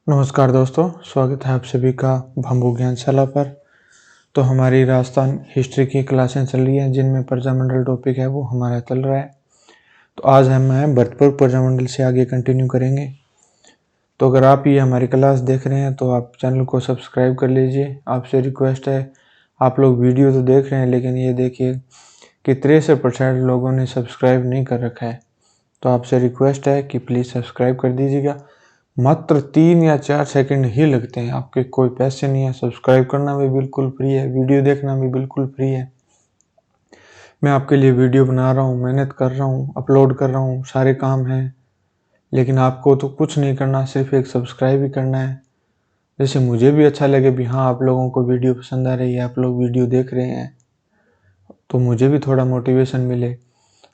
नमस्कार दोस्तों, स्वागत है आप सभी का भंबू ज्ञानशाला पर। तो हमारी राजस्थान हिस्ट्री की क्लासें चल रही हैं जिनमें प्रजामंडल टॉपिक है वो हमारा चल रहा है। तो आज हम भरतपुर प्रजामंडल से आगे कंटिन्यू करेंगे। तो अगर आप ये हमारी क्लास देख रहे हैं तो आप चैनल को सब्सक्राइब कर लीजिए। आपसे रिक्वेस्ट है, आप लोग वीडियो तो देख रहे हैं लेकिन ये देखिए कि 63% लोगों ने सब्सक्राइब नहीं कर रखा है। तो आपसे रिक्वेस्ट है कि प्लीज़ सब्सक्राइब कर दीजिएगा। मात्र 3 या 4 सेकंड ही लगते हैं, आपके कोई पैसे नहीं है। सब्सक्राइब करना भी बिल्कुल फ्री है, वीडियो देखना भी बिल्कुल फ्री है। मैं आपके लिए वीडियो बना रहा हूँ, मेहनत कर रहा हूँ, अपलोड कर रहा हूँ, सारे काम हैं, लेकिन आपको तो कुछ नहीं करना, सिर्फ एक सब्सक्राइब ही करना है। जैसे मुझे भी अच्छा लगे भी हाँ, आप लोगों को वीडियो पसंद आ रही है, आप लोग वीडियो देख रहे हैं, तो मुझे भी थोड़ा मोटिवेशन मिले।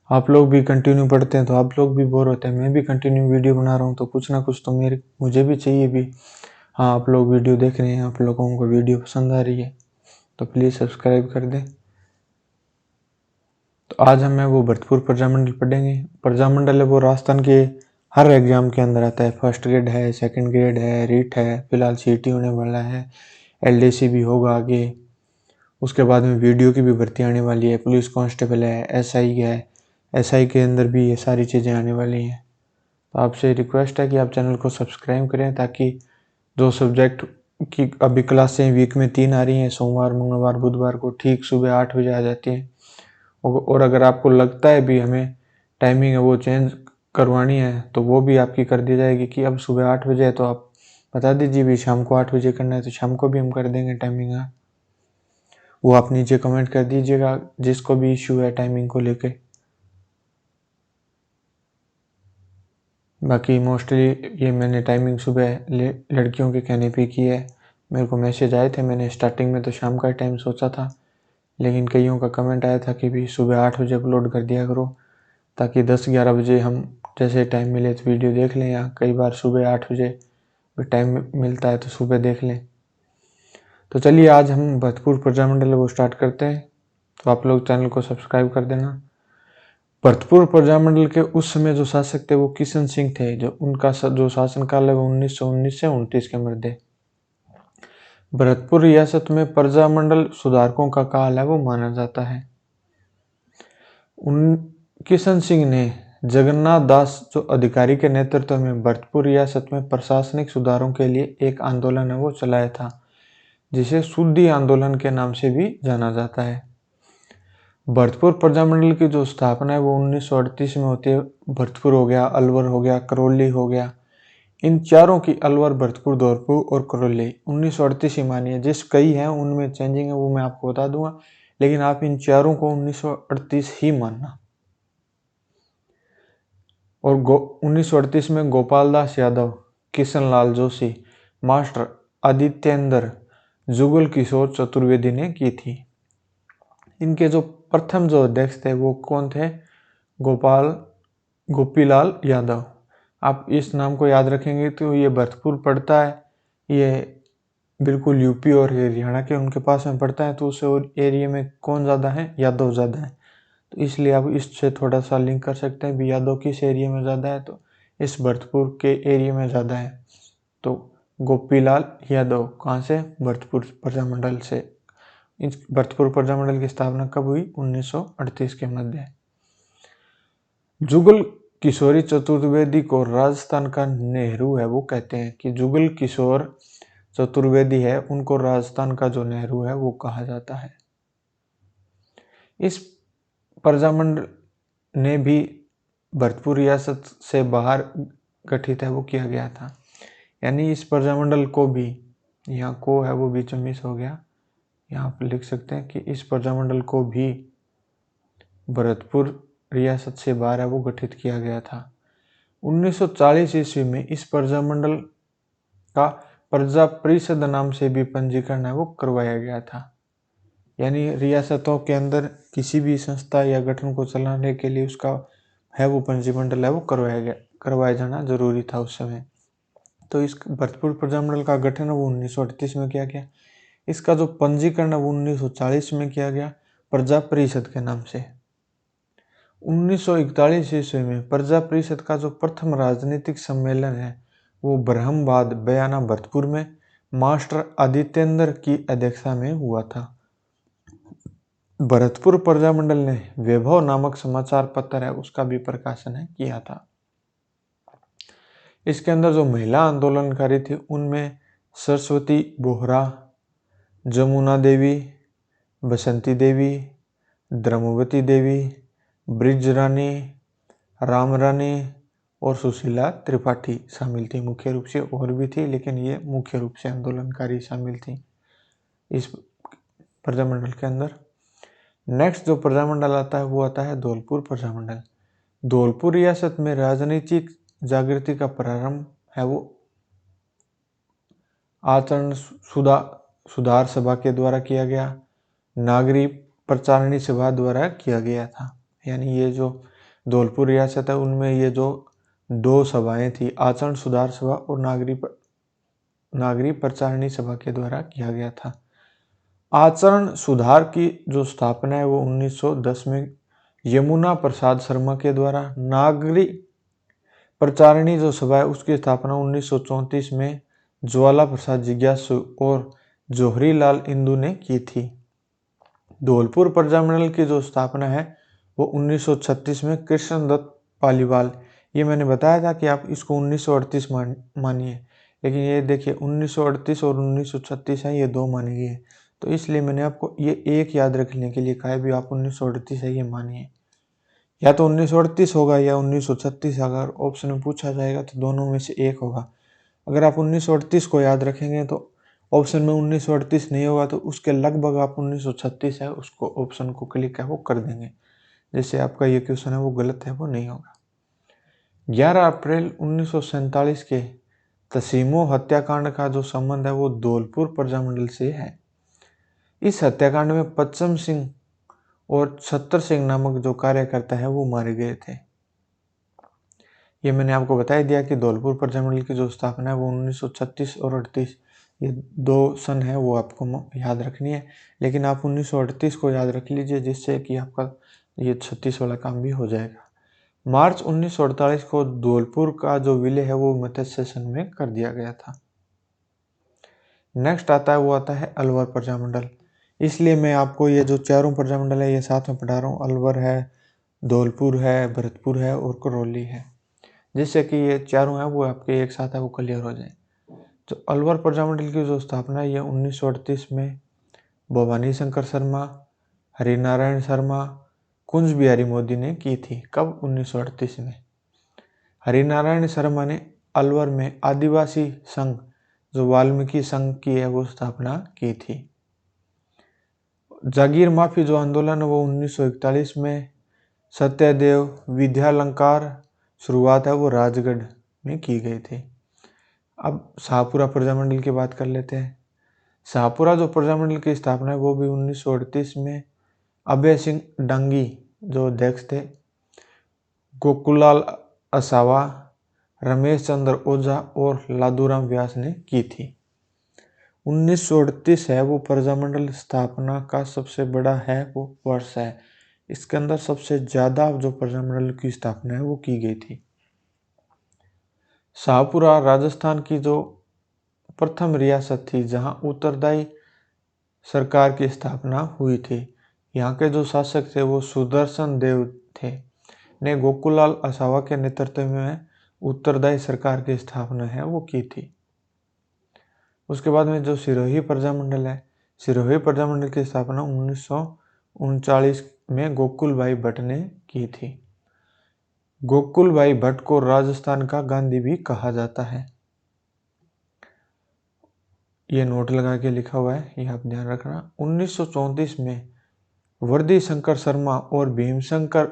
आप लोग भी कंटिन्यू पढ़ते हैं तो आप लोग भी बोर होते हैं, मैं भी कंटिन्यू वीडियो बना रहा हूँ तो कुछ ना कुछ तो मुझे भी चाहिए भी। हाँ, आप लोग वीडियो देख रहे हैं, आप लोगों को वीडियो पसंद आ रही है तो प्लीज़ सब्सक्राइब कर दें। तो आज हम वो भरतपुर प्रजामंडल पढ़ेंगे। प्रजामंडल है वो राजस्थान के हर एग्जाम के अंदर आता है। फर्स्ट ग्रेड है, सेकंड ग्रेड है, रीट है, फिलहाल सीटी होने वाला है, एलडीसी भी होगा आगे। उसके बाद में वीडियो की भी भर्ती आने वाली है, पुलिस कांस्टेबल है, एसआई है, एसआई के अंदर भी ये सारी चीज़ें आने वाली हैं। तो आपसे रिक्वेस्ट है कि आप चैनल को सब्सक्राइब करें ताकि जो सब्जेक्ट की अभी क्लासें वीक में 3 आ रही हैं, सोमवार, मंगलवार, बुधवार को ठीक सुबह 8 बजे आ जाती हैं। और अगर आपको लगता है भी हमें टाइमिंग है वो चेंज करवानी है तो वो भी आपकी कर दी जाएगी कि अब सुबह 8 बजे है तो आप बता दीजिए भी शाम को 8 बजे करना है तो शाम को भी हम कर देंगे टाइमिंग। वो आप नीचे कमेंट कर दीजिएगा जिसको भी इश्यू है टाइमिंग को लेके। बाकी मोस्टली ये मैंने टाइमिंग सुबह लड़कियों के कहने पे की है। मेरे को मैसेज आए थे, मैंने स्टार्टिंग में तो शाम का टाइम सोचा था, लेकिन कईयों का कमेंट आया था कि भी सुबह 8 बजे अपलोड कर दिया करो ताकि 10-11 बजे हम जैसे टाइम मिले तो वीडियो देख लें, या कई बार सुबह 8 बजे भी टाइम मिलता है तो सुबह देख लें। तो चलिए आज हम भरतपुर प्रजामंडल वो स्टार्ट करते हैं। तो आप लोग चैनल को सब्सक्राइब कर देना। भरतपुर प्रजामंडल के उस समय जो शासक थे वो किशन सिंह थे। जो उनका जो शासनकाल है वो 1919 से 29 के मध्य। भरतपुर रियासत में प्रजामंडल सुधारकों का काल है वो माना जाता है। किशन सिंह ने जगन्नाथ दास जो अधिकारी के नेतृत्व में भरतपुर रियासत में प्रशासनिक सुधारों के लिए एक आंदोलन है वो चलाया था, जिसे शुद्धि आंदोलन के नाम से भी जाना जाता है। भरतपुर प्रजामंडल की जो स्थापना है वो 1938 में होती है। भरतपुर हो गया, अलवर हो गया, करौली हो गया, इन चारों की अलवर, भरतपुर, धौलपुर और करौली 1938 ही मानी है। जिस कई हैं उनमें चेंजिंग है वो मैं आपको बता दूंगा, लेकिन आप इन चारों को 1938 ही मानना। और 1938 में गोपाल दास यादव, किशन लाल जोशी, मास्टर आदित्येंद्र, जुगल किशोर चतुर्वेदी ने की थी। इनके जो प्रथम जो अध्यक्ष थे वो कौन थे? गोपीलाल यादव। आप इस नाम को याद रखेंगे तो ये भरतपुर पड़ता है, ये बिल्कुल यूपी और हरियाणा के उनके पास में पड़ता है। तो उस एरिया में कौन ज़्यादा है? यादव ज़्यादा है। तो इसलिए आप इससे थोड़ा सा लिंक कर सकते हैं भी यादव किस एरिया में ज़्यादा है, तो इस भरतपुर के एरिया में ज़्यादा है। तो गोपीलाल यादव कहाँ से? भरतपुर प्रजामंडल से। इस भरतपुर प्रजामंडल की स्थापना कब हुई? 1938 के मध्य। जुगल किशोरी चतुर्वेदी को राजस्थान का नेहरू है वो कहते हैं कि जुगल किशोर चतुर्वेदी है, उनको राजस्थान का जो नेहरू है वो कहा जाता है। इस प्रजामंडल ने भी भरतपुर रियासत से बाहर गठित है वो किया गया था। यानी इस प्रजामंडल को भी, यहाँ को है वो बीच में मिस हो गया, यहाँ पर लिख सकते हैं कि इस प्रजामंडल को भी भरतपुर रियासत से बाहर है वो गठित किया गया था। 1940 ईस्वी में इस प्रजामंडल का प्रजा परिषद नाम से भी पंजीकरण है वो करवाया गया था। यानी रियासतों के अंदर किसी भी संस्था या गठन को चलाने के लिए उसका है वो पंजीमंडल है वो करवाया जाना जरूरी था उस समय। तो इस भरतपुर प्रजामंडल का गठन वो 1938 में किया गया। इसका जो पंजीकरण है वो 1940 में किया गया प्रजा परिषद के नाम से। 1941 ईस्वी में प्रजा परिषद का जो प्रथम राजनीतिक सम्मेलन है वो ब्रह्मवाद बयाना भरतपुर में मास्टर आदित्येंद्र की अध्यक्षता में हुआ था। भरतपुर प्रजामंडल ने वैभव नामक समाचार पत्र है उसका भी प्रकाशन किया था। इसके अंदर जो महिला आंदोलनकारी थी उनमें सरस्वती बोहरा, जमुना देवी, बसंती देवी, द्रमुवती देवी, ब्रिज रानी, राम रानी और सुशीला त्रिपाठी शामिल थी। मुख्य रूप से और भी थी, लेकिन ये मुख्य रूप से आंदोलनकारी शामिल थी इस प्रजामंडल के अंदर। नेक्स्ट जो प्रजामंडल आता है वो आता है धौलपुर प्रजामंडल। धौलपुर रियासत में राजनीतिक जागृति का प्रारंभ है वो आचरण सुधार सभा के द्वारा किया गया, नागरिक प्रचारणी सभा द्वारा किया गया था। यानी ये जो धौलपुर रियासत है उनमें ये जो दो सभाएं थी, आचरण सुधार सभा और नागरिक प्रचारणी सभा के द्वारा किया गया था। आचरण सुधार की जो स्थापना है वो 1910 में यमुना प्रसाद शर्मा के द्वारा, नागरिक प्रचारणी जो सभा है उसकी स्थापना 1934 में ज्वाला प्रसाद जिज्ञासु और जौहरी लाल इंदू ने की थी। धौलपुर प्रजामंडल की जो स्थापना है वो 1936 में कृष्णदत्त पालीवाल, ये मैंने बताया था कि आप इसको 1938 मानिए, लेकिन ये देखिए 1938 और 1936 है, ये दो मानी गई है, तो इसलिए मैंने आपको ये एक याद रखने के लिए कहा है भी आप 1938 है ये मानिए। या तो 1938 होगा या 1936, अगर ऑप्शन में पूछा जाएगा तो दोनों में से एक होगा। अगर आप 1938 को याद रखेंगे तो ऑप्शन में 1938 नहीं होगा, तो उसके लगभग आप 1936 है उसको ऑप्शन को क्लिक है वो कर देंगे, जिससे आपका ये क्वेश्चन है वो गलत है, वो नहीं होगा। 11 अप्रैल 1947 के तसीमो हत्याकांड का जो संबंध है वो धौलपुर प्रजामंडल से है। इस हत्याकांड में पच्चम सिंह और छत्तर सिंह नामक जो कार्यकर्ता है वो मारे गए थे। ये मैंने आपको बता दिया कि धौलपुर प्रजामंडल की जो स्थापना है वो 1936 और 38, ये दो सन है वो आपको याद रखनी है, लेकिन आप 1938 को याद रख लीजिए जिससे कि आपका ये 36 वाला काम भी हो जाएगा। मार्च 1948 को धौलपुर का जो विलय है वो मत्स्य संघ में कर दिया गया था। नेक्स्ट आता है वो आता है अलवर प्रजामंडल। इसलिए मैं आपको ये जो चारों प्रजामंडल है ये साथ में पढ़ा रहा हूँ। अलवर है, धौलपुर है, भरतपुर है और करौली है, जिससे कि ये चारों है वो आपके एक साथ है वो क्लियर हो जाए। तो अलवर प्रजामंडल की जो स्थापना है ये 1938 में भवानी शंकर शर्मा, हरिनारायण शर्मा, कुंज बिहारी मोदी ने की थी। कब? 1938 में। हरिनारायण शर्मा ने अलवर में आदिवासी संघ जो वाल्मीकि संघ की है वो स्थापना की थी। जागीर माफी जो आंदोलन है वो 1941 में सत्यदेव विद्यालंकार शुरुआत है वो राजगढ़ में की गई थी। अब शाहपुरा प्रजामंडल की बात कर लेते हैं। शाहपुरा जो प्रजामंडल की स्थापना है वो भी 1938 में अभय सिंह डांगी जो अध्यक्ष थे, गोकुलाल असावा, रमेश चंद्र ओझा और लादूराम व्यास ने की थी। 1938 है वो प्रजामंडल स्थापना का सबसे बड़ा है वो वर्ष है। इसके अंदर सबसे ज्यादा जो प्रजामंडल की स्थापना है वो की गई थी। शाहपुरा राजस्थान की जो प्रथम रियासत थी जहां उत्तरदायी सरकार की स्थापना हुई थी। यहाँ के जो शासक थे वो सुदर्शन देव थे ने गोकुलाल असावा के नेतृत्व में उत्तरदायी सरकार की स्थापना है वो की थी। उसके बाद में जो सिरोही प्रजामंडल है, सिरोही प्रजामंडल की स्थापना 1939 में गोकुल भाई भट्ट ने की थी। गोकुल भाई भट्ट को राजस्थान का गांधी भी कहा जाता है। ये नोट लगा के लिखा हुआ है, ये आप ध्यान रखना। 1934 में वर्दी शंकर शर्मा और भीमशंकर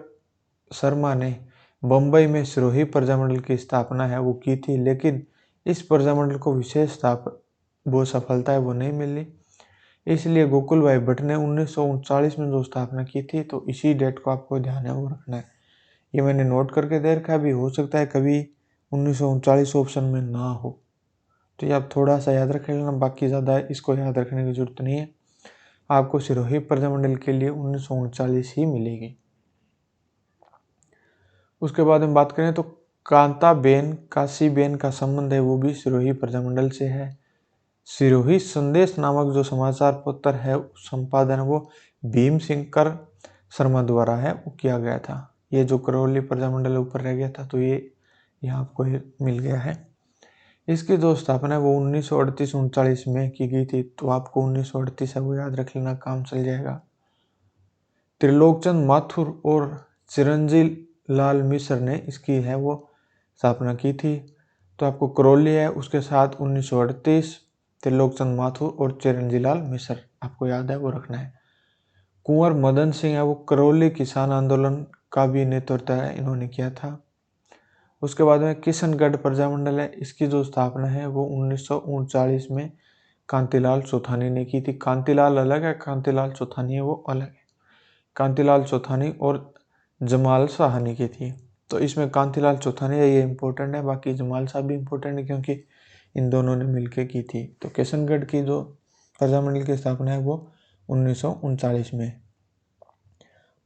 शर्मा ने बम्बई में सिरोही प्रजामंडल की स्थापना है वो की थी, लेकिन इस प्रजामंडल को विशेष वो सफलता है वो नहीं मिली। इसलिए गोकुल भाई भट्ट ने 1939 में जो स्थापना की थी, तो इसी डेट को आपको ध्यान है वो रखना है। ये मैंने नोट करके दे रखा है, भी हो सकता है कभी 1939 ऑप्शन में ना हो, तो ये आप थोड़ा सा याद रख लेना, बाकी ज़्यादा इसको याद रखने की जरूरत नहीं है। आपको सिरोही प्रजामंडल के लिए 1939 ही मिलेगी। उसके बाद हम बात करें तो कांताबेन काशीबेन का संबंध है वो भी सिरोही प्रजामंडल से है। सिरोही संदेश नामक जो समाचार पत्र है संपादन वो भीम सिंह कर शर्मा द्वारा है वो किया गया था। ये जो करौली प्रजामंडल ऊपर रह गया था तो ये यहाँ आपको मिल गया है। इसकी जो स्थापना है वो 1938-39 में की गई थी, तो आपको 1938 है वो याद रख लेना, काम चल जाएगा। त्रिलोकचंद माथुर और चिरंजीव लाल मिश्र ने इसकी है वो स्थापना की थी। तो आपको करौली है उसके साथ 1938 त्रिलोकचंद माथुर और चिरंजीव लाल मिश्र आपको याद है वो रखना है। कुंवर मदन सिंह है वो करौली किसान आंदोलन का भी नेतृत्व है इन्होंने किया था। उसके बाद में किशनगढ़ प्रजामंडल है, इसकी जो स्थापना है वो 1939 में कांतिलाल चौथानी ने की थी। कांतिलाल अलग है, कांतिलाल चौथानी है वो अलग है। कांतिलाल चौथानी और जमाल साहनी की थी। तो इसमें कांतिलाल चौथानी है ये इम्पोर्टेंट है, बाकी जमाल साहब भी इम्पोर्टेंट है क्योंकि इन दोनों ने मिलकर की थी। तो किशनगढ़ की जो प्रजामंडल की स्थापना है वो 1939 में।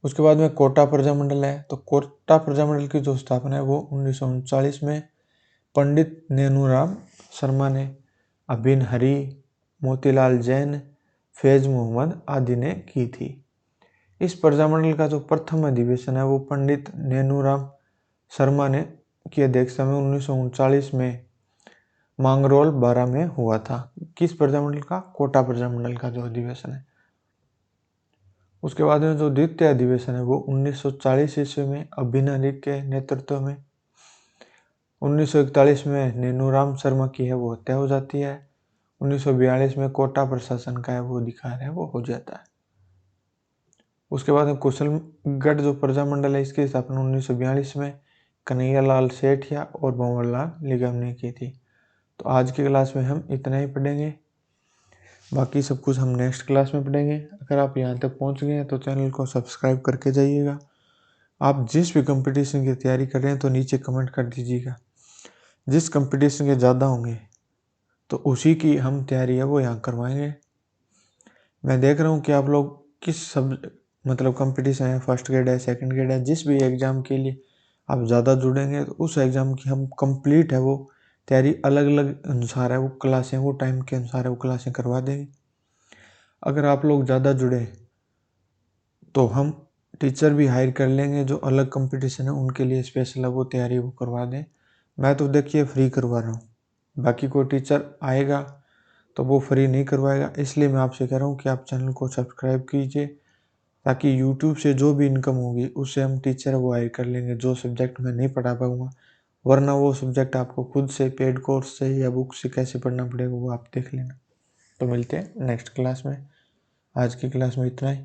उसके बाद में कोटा प्रजामंडल है, तो कोटा प्रजामंडल की जो स्थापना है वो 1939 में पंडित नेनूराम शर्मा ने, अभिन हरी, मोतीलाल जैन, फैज मोहम्मद आदि ने की थी। इस प्रजामंडल का जो प्रथम अधिवेशन है वो पंडित नेनूराम शर्मा ने की अध्यक्षता में 1939 में मांगरोल बारा में हुआ था। किस प्रजामंडल का? कोटा प्रजामंडल का जो अधिवेशन है। उसके बाद में जो द्वितीय अधिवेशन है वो 1940 ईस्वी में अभिन हरी के नेतृत्व में। 1941 में नेनूराम शर्मा की है वो हत्या हो जाती है। 1942 में कोटा प्रशासन का है वो अधिकार है वो हो जाता है। उसके बाद में कुशलगढ़ जो प्रजामंडल है इसकी स्थापना 1942 में कन्हैयालाल सेठिया और भंवरलाल निगम ने की थी। तो आज की क्लास में हम इतना ही पढ़ेंगे, बाकी सब कुछ हम नेक्स्ट क्लास में पढ़ेंगे। अगर आप यहाँ तक पहुँच गए हैं तो चैनल को सब्सक्राइब करके जाइएगा। आप जिस भी कंपटीशन की तैयारी कर रहे हैं तो नीचे कमेंट कर दीजिएगा। जिस कंपटीशन के ज़्यादा होंगे तो उसी की हम तैयारी है वो यहाँ करवाएंगे। मैं देख रहा हूँ कि आप लोग किस सब मतलब कंपटीशन है, फर्स्ट ग्रेड है, सेकंड ग्रेड है, जिस भी एग्ज़ाम के लिए आप ज़्यादा जुड़ेंगे तो उस एग्ज़ाम की हम कंप्लीट है वो तैयारी अलग अलग अनुसार है वो क्लासें वो टाइम के अनुसार है वो क्लासें करवा देंगे। अगर आप लोग ज़्यादा जुड़े तो हम टीचर भी हायर कर लेंगे जो अलग कंपटीशन है उनके लिए स्पेशल है वो तैयारी वो करवा दें। मैं तो देखिए फ्री करवा रहा हूँ, बाकी कोई टीचर आएगा तो वो फ्री नहीं करवाएगा। इसलिए मैं आपसे कह रहा हूँ कि आप चैनल को सब्सक्राइब कीजिए ताकि यूट्यूब से जो भी इनकम होगी उससे हम टीचर वो हायर कर लेंगे जो सब्जेक्ट मैं नहीं पढ़ा पाऊँगा, वरना वो सब्जेक्ट आपको खुद से पेड कोर्स से या बुक से कैसे पढ़ना पड़ेगा वो आप देख लेना। तो मिलते हैं नेक्स्ट क्लास में। आज की क्लास में इतना ही।